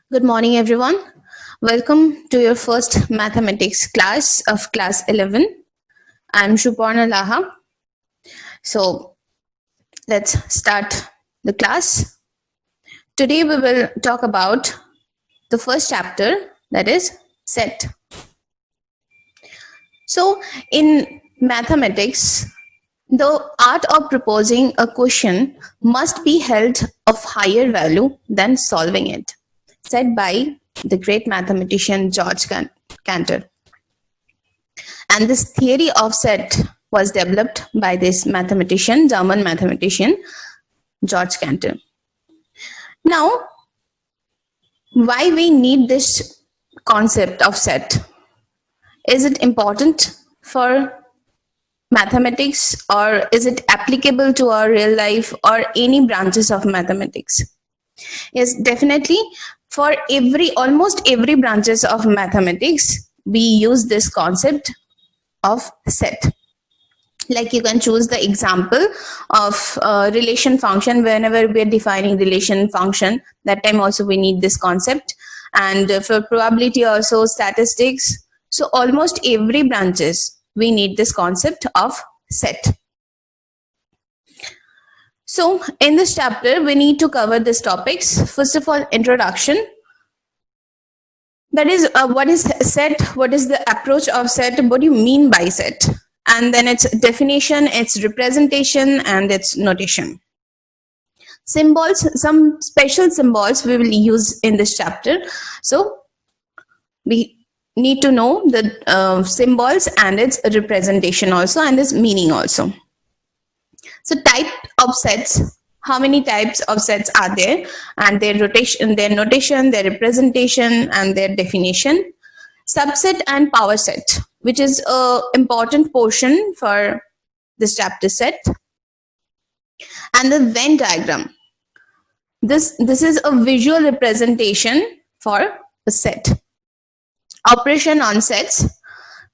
Good morning, everyone. Welcome to your first mathematics class of class 11. I'm Shuparna Laha. So let's start the class. Today we will talk about the first chapter, that is set. So in mathematics, the art of proposing a question must be held of higher value than solving it, said by the great mathematician George Cantor. And this theory of set was developed by this mathematician, German mathematician, George Cantor. Now, why we need this concept of set? Is it important for mathematics, or is it applicable to our real life or any branches of mathematics? Yes, definitely. For almost every branches of mathematics, we use this concept of set. Like you can choose the example of relation function. Whenever we are defining relation function, that time also we need this concept. And for probability also, statistics. So almost every branches we need this concept of set. So in this chapter we need to cover these topics. First of all, introduction. That is, what is set, what is the approach of set, what do you mean by set, and then its definition, its representation, and its notation. Symbols, some special symbols we will use in this chapter. So we need to know the symbols and its representation also, and its meaning also. So type of sets, how many types of sets are there, and their rotation, their notation, their representation, and their definition. Subset and power set, which is an important portion for this chapter set. And the Venn diagram. This is a visual representation for a set. Operation on sets,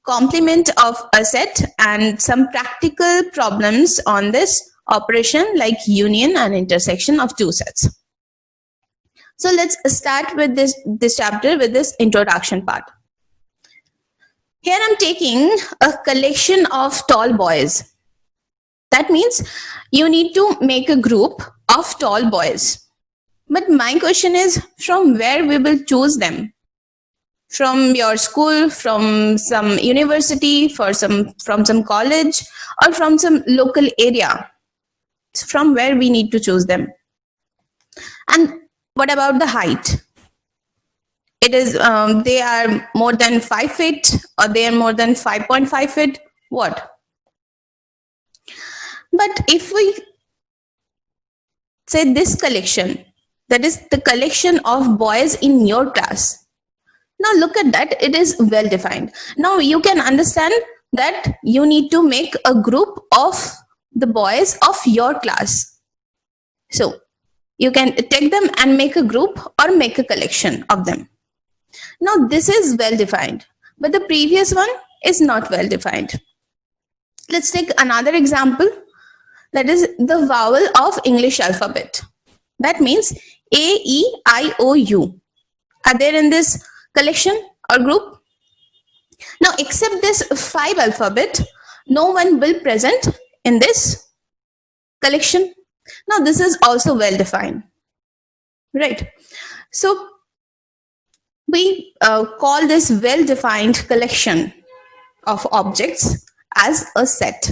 complement of a set, and some practical problems on this operation, like union and intersection of two sets. So let's start with this chapter with this introduction part. Here I'm taking a collection of tall boys. That means you need to make a group of tall boys. But my question is, from where we will choose them? From your school, from some university, from some college, or from some local area? From where we need to choose them? And what about the height? It is they are more than 5 feet, or they are more than 5.5 feet. What? But if we say this collection, that is the collection of boys in your class. Now look at that, it is well defined. Now you can understand that you need to make a group of the boys of your class. So you can take them and make a group or make a collection of them. Now this is well defined, but the previous one is not well defined. Let's take another example, that is the vowel of English alphabet. That means A, E, I, O, U. Are there in this collection or group? Now except this 5 alphabet, no one will present in this collection. Now this is also well defined, right? So we call this well defined collection of objects as a set.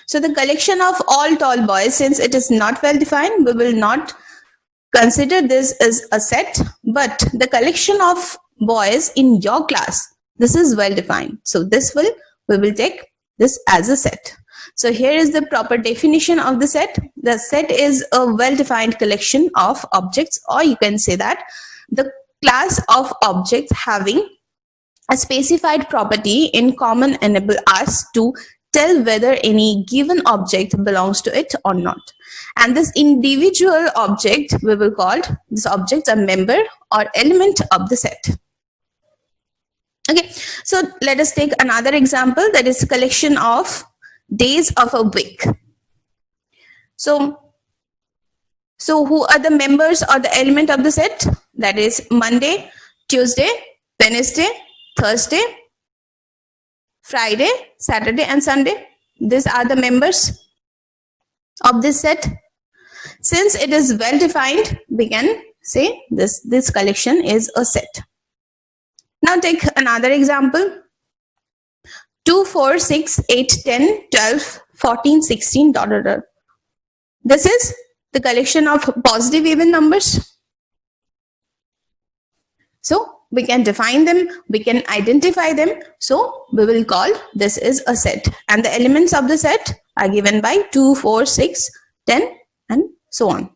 So the collection of all tall boys, since it is not well defined, we will not consider this as a set, but the collection of boys in your class, this is well defined. So we will take this as a set. So here is the proper definition of the set. The set is a well defined collection of objects, or you can say that the class of objects having a specified property in common enable us to tell whether any given object belongs to it or not. And this individual object, we will call this object a member or element of the set. Okay, so let us take another example, that is a collection of days of a week. So So who are the members or the element of the set? That is Monday, Tuesday, Wednesday, Thursday, Friday, Saturday and Sunday. These are the members of this set. Since it is well defined, we can say this collection is a set. Now take another example. 2, 4, 6, 8, 10, 12, 14, 16, ... This is the collection of positive even numbers. So we can define them, we can identify them. So we will call this is a set. And the elements of the set are given by 2, 4, 6, 10 and so on.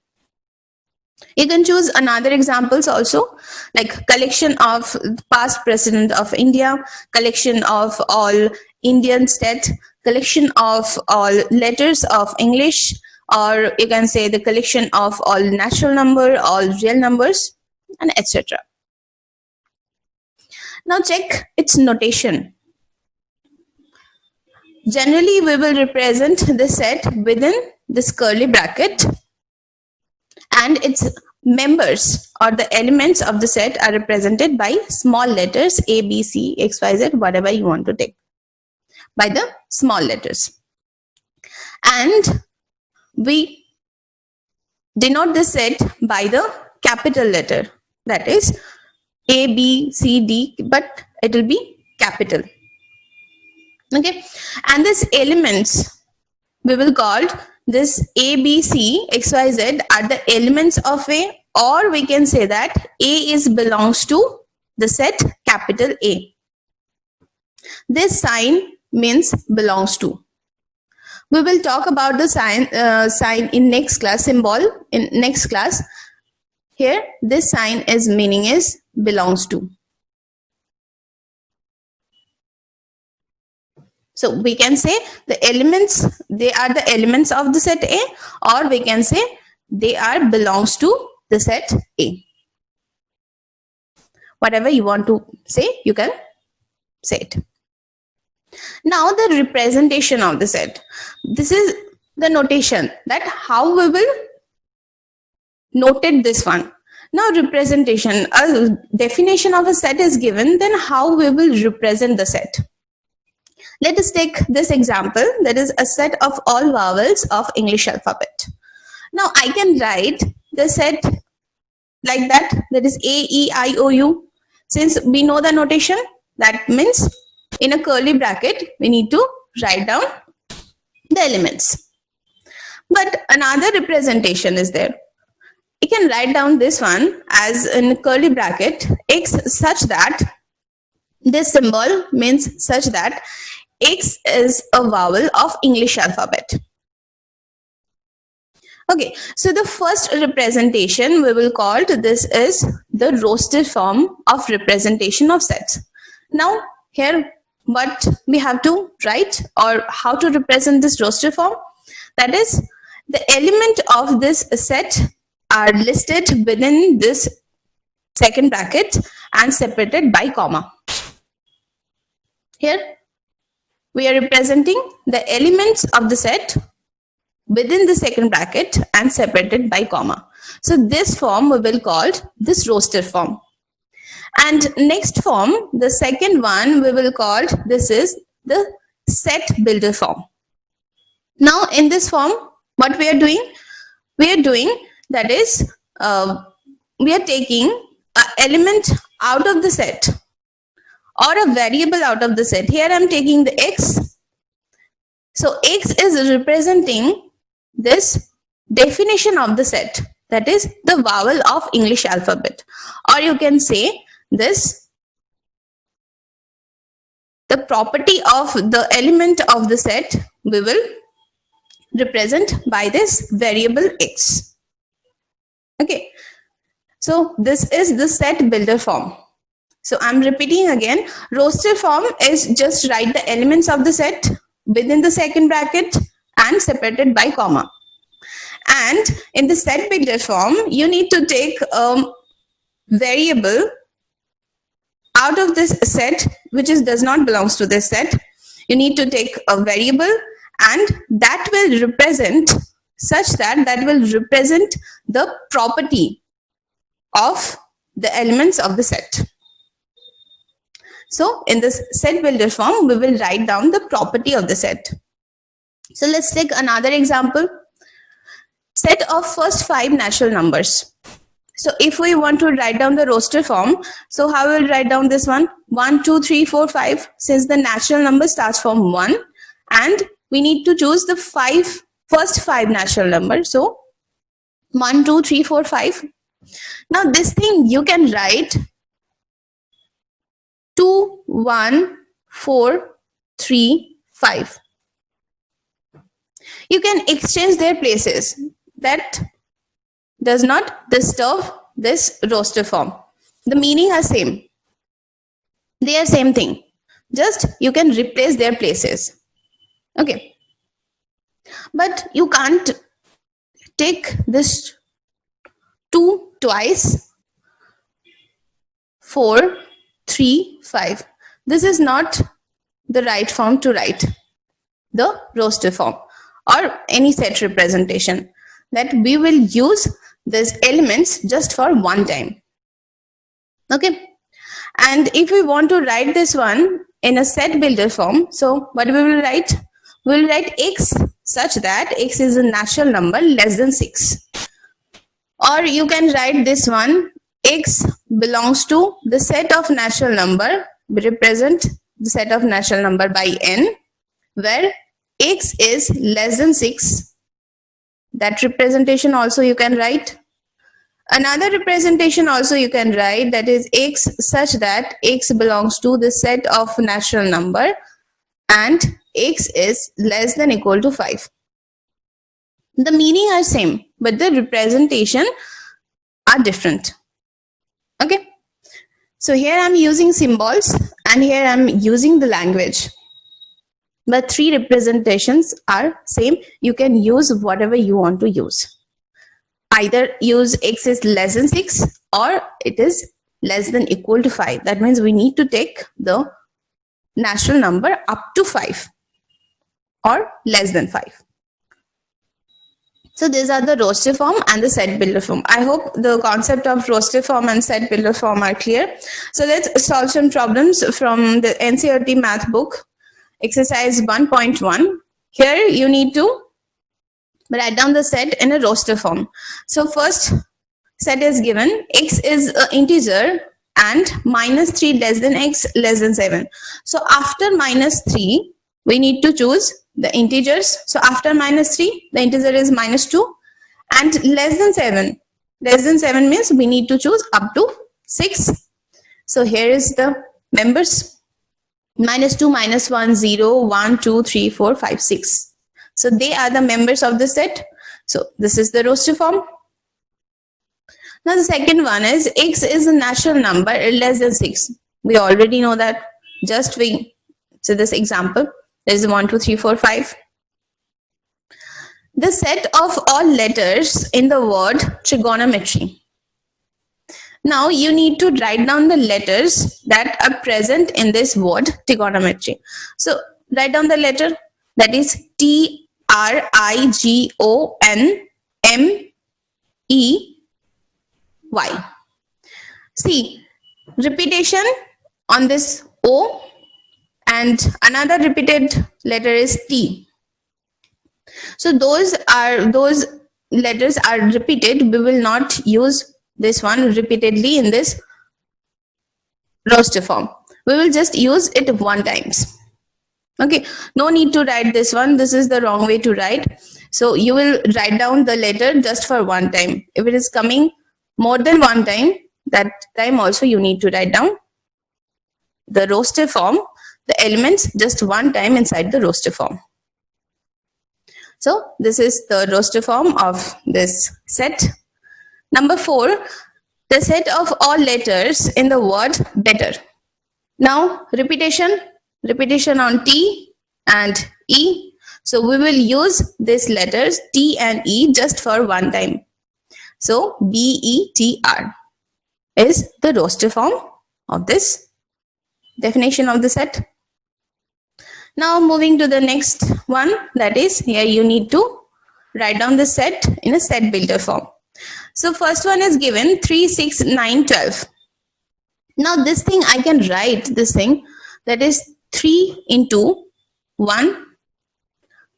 You can choose another examples also, like collection of past president of India, collection of all Indian state, collection of all letters of English, or you can say the collection of all natural number, all real numbers, and etc. Now check its notation. Generally, we will represent the set within this curly bracket, and its members or the elements of the set are represented by small letters A, B, C, X, Y, Z, whatever you want to take, by the small letters. And we denote the set by the capital letter, that is A, B, C, D, but it will be capital. Okay, and these elements we will call this A, B, C, X, Y, Z are the elements of A, or we can say that A belongs to the set capital A. This sign means belongs to. We will talk about the sign in next class, symbol in next class. Here this sign is meaning is belongs to. So we can say the elements, they are the elements of the set A, or we can say they are belongs to the set A. Whatever you want to say, you can say it. Now the representation of the set. This is the notation, that how we will notate this one. Now representation, a definition of a set is given, then how we will represent the set. Let us take this example, that is a set of all vowels of English alphabet. Now I can write the set like that, that is A, E, I, O, U. Since we know the notation, that means in a curly bracket, we need to write down the elements. But another representation is there. You can write down this one as in curly bracket, X, such that this symbol means such that X is a vowel of English alphabet. Okay, so the first representation we will call this is the roster form of representation of sets. Now here what we have to write, or how to represent this roster form, that is the element of this set are listed within this second bracket and separated by comma. Here we are representing the elements of the set within the second bracket and separated by comma. So this form we will call this roster form. And next form, the second one we will call this is the set builder form. Now in this form, what we are doing? We are doing, that is, we are taking an element out of the set or a variable out of the set. Here I am taking the X. So X is representing this definition of the set, that is the vowel of English alphabet, or you can say this the property of the element of the set we will represent by this variable X. Okay, so this is the set builder form. So I'm repeating again, roster form is just write the elements of the set within the second bracket and separated by comma. And in the set builder form, you need to take a variable out of this set which does not belongs to this set. You need to take a variable and that will represent such that that will represent the property of the elements of the set. So in this set builder form, we will write down the property of the set. So let's take another example. Set of first 5 natural numbers. So if we want to write down the roster form, so how will write down this one? 1, 2, 3, 4, 5. Since the natural number starts from 1, and we need to choose the first 5 natural numbers. So 1, 2, 3, 4, 5. Now this thing you can write 2, 1, 4, 3, 5. You can exchange their places. That does not disturb this roster form. The meaning are same. They are same thing. Just you can replace their places. Okay. But you can't take this 2 twice. 4, 3, 5. This is not the right form to write the roster form or any set representation. That we will use these elements just for one time. Okay. And if we want to write this one in a set builder form, so what we will write? We will write x such that x is a natural number less than 6. Or you can write this one, x belongs to the set of natural number, we represent the set of natural number by n, where x is less than 6. That representation also you can write. Another representation also you can write, that is x such that x belongs to the set of natural number and x is less than equal to 5. The meaning are same, but the representation are different. Okay. So here I'm using symbols and here I'm using the language. But 3 representations are same. You can use whatever you want to use. Either use x is less than 6 or it is less than equal to 5. That means we need to take the natural number up to 5 or less than 5. So these are the roster form and the set builder form. I hope the concept of roster form and set builder form are clear. So let's solve some problems from the NCERT math book. Exercise 1.1. Here you need to write down the set in a roster form. So first set is given, x is an integer and -3 less than x less than 7. So after -3, we need to choose the integers. So after -3, the integer is -2 and less than 7. Less than 7 means we need to choose up to 6. So here is the members. -2, -1, 0, 1, 2, 3, 4, 5, 6. So they are the members of the set. So this is the roster form. Now the second one is x is a natural number less than 6. We already know that. Just so this example, there is 1, 2, 3, 4, 5. The set of all letters in the word trigonometry. Now you need to write down the letters that are present in this word trigonometry. So write down the letter, that is TRIGONMEY. See, repetition on this O and another repeated letter is T. So those letters are repeated. We will not use this one repeatedly in this roster form. We will just use it one times. Okay, no need to write this one. This is the wrong way to write. So you will write down the letter just for one time. If it is coming more than one time, that time also you need to write down the roster form, the elements just one time inside the roster form. So this is the roster form of this set. Number 4, the set of all letters in the word better. Now repetition on T and E. So we will use these letters T and E just for one time. So BETR is the roster form of this definition of the set. Now moving to the next one, that is here you need to write down the set in a set builder form. So first one is given 3, 6, 9, 12. Now this thing I can write this thing, that is 3 into 1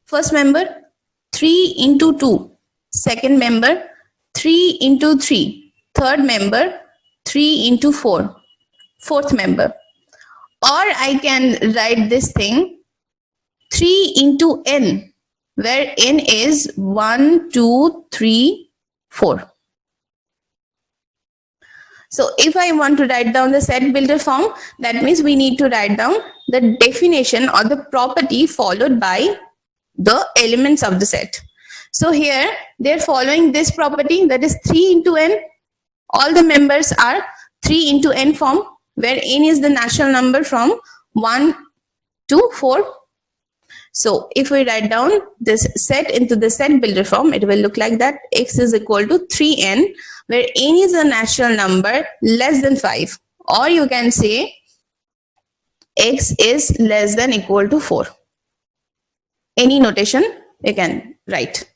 first member, 3 into 2 second member, 3 into 3 third member, 3 into 4 fourth member. Or I can write this thing 3 into n, where n is 1, 2, 3, 4. So if I want to write down the set builder form, that means we need to write down the definition or the property followed by the elements of the set. So here they're following this property, that is 3 into n. All the members are 3 into n form, where n is the natural number from 1 to 4. So if we write down this set into the set builder form, it will look like that. X is equal to 3n, where n is a natural number less than 5. Or you can say x is less than equal to 4. Any notation you can write.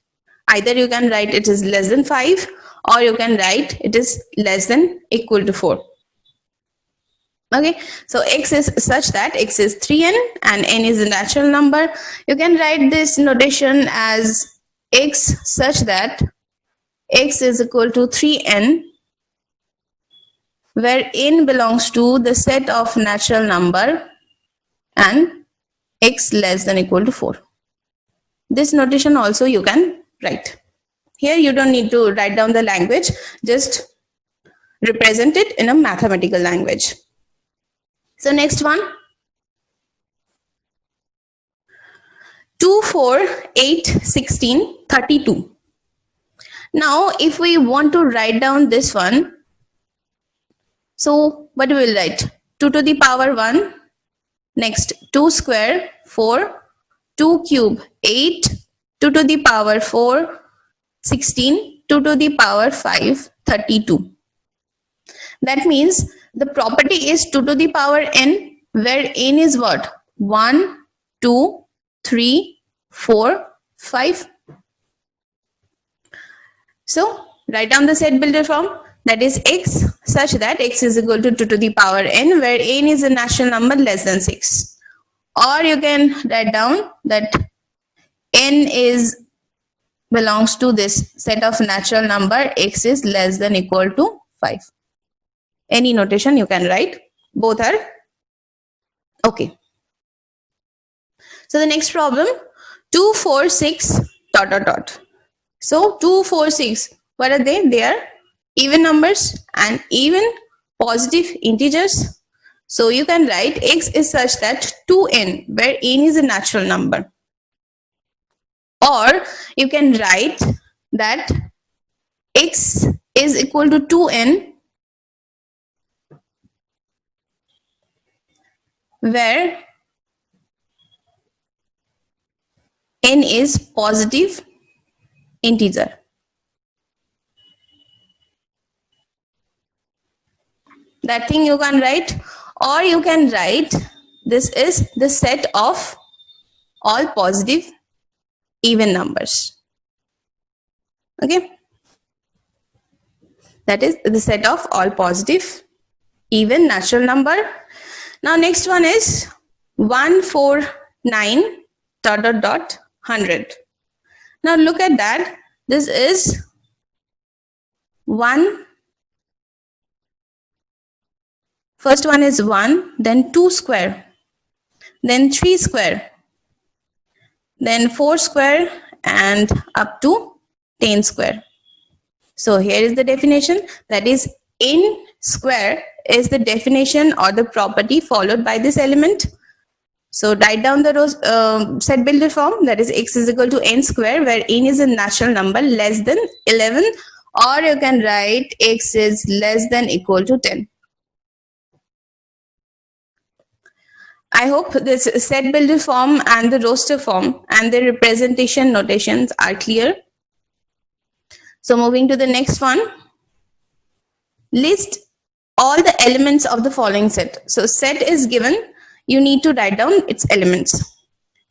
Either you can write it is less than 5, or you can write it is less than equal to 4. Okay, so x is such that x is 3n and n is a natural number. You can write this notation as x such that x is equal to 3n, where n belongs to the set of natural number and x less than equal to 4. This notation also you can write. Here you don't need to write down the language, just represent it in a mathematical language. So next one, 2, 4, 8, 16, 32. Now if we want to write down this one, so what we will write? 2 to the power 1, next 2 square 4, 2 cube 8, 2 to the power 4 16, 2 to the power 5 32. That means the property is 2 to the power n, where n is what? 1, 2, 3, 4, 5. So write down the set builder form, that is x such that x is equal to 2 to the power n, where n is a natural number less than 6. Or you can write down that n is belongs to this set of natural number, x is less than equal to 5. Any notation you can write, both are okay. So the next problem, 2, 4, 6 dot dot dot. So 2, 4, 6, what are they? They are even numbers and even positive integers. So you can write x is such that 2n, where n is a natural number. Or you can write that x is equal to 2n, where n is positive integer. That thing you can write. Or you can write this is the set of all positive even numbers. Okay, that is the set of all positive even natural number. Now next one is 1, 4, 9 dot dot dot 100. Now look at that. This is 1. First one is 1, then 2 square, then 3 square, then 4 square, and up to 10 square. So here is the definition, that is n square is the definition or the property followed by this element. So write down the set builder form, that is x is equal to n square, where n is a natural number less than 11, or you can write x is less than equal to 10. I hope this set builder form and the roster form and the representation notations are clear. So moving to the next one, list all the elements of the following set. So set is given, you need to write down its elements.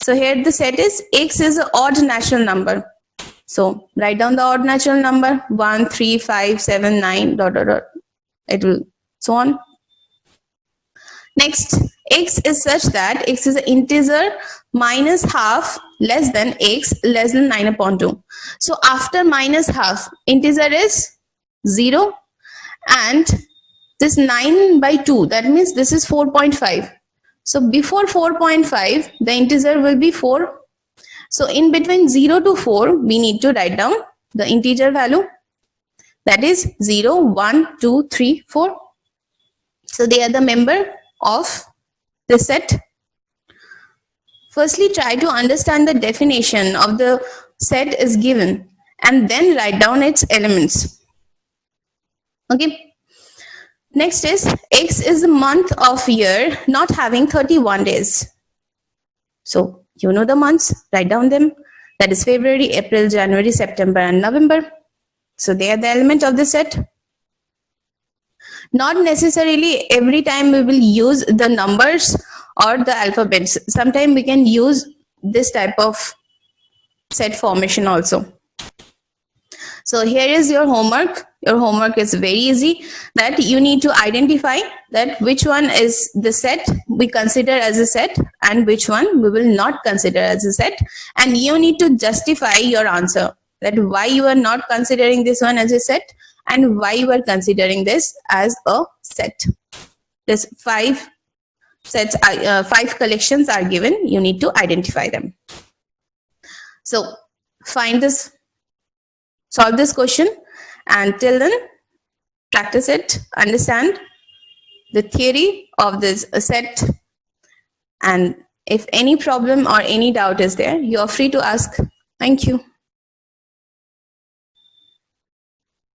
So here the set is x is an odd natural number. So write down the odd natural number 1, 3, 5, 7, 9, dot, dot, dot. It will so on. Next, x is such that x is an integer minus half less than x less than 9 upon 2. So after minus half, integer is 0 and this 9 by 2, that means this is 4.5. So before 4.5, the integer will be 4. So in between 0 to 4, we need to write down the integer value. That is 0, 1, 2, 3, 4. So they are the member of the set. Firstly, try to understand the definition of the set is given and then write down its elements. Okay. Next is X is the month of year not having 31 days. So you know the months, write down them. That is February, April, January, September and November. So they are the element of the set. Not necessarily every time we will use the numbers or the alphabets. Sometimes we can use this type of set formation also. So here is your homework. Your homework is very easy, that you need to identify that which one is the set we consider as a set and which one we will not consider as a set, and you need to justify your answer, that why you are not considering this one as a set and why you are considering this as a set. This 5 sets, 5 collections are given. You need to identify them. So find this, solve this question, and till then practice it, understand the theory of this set, and if any problem or any doubt is there, you are free to ask. Thank you.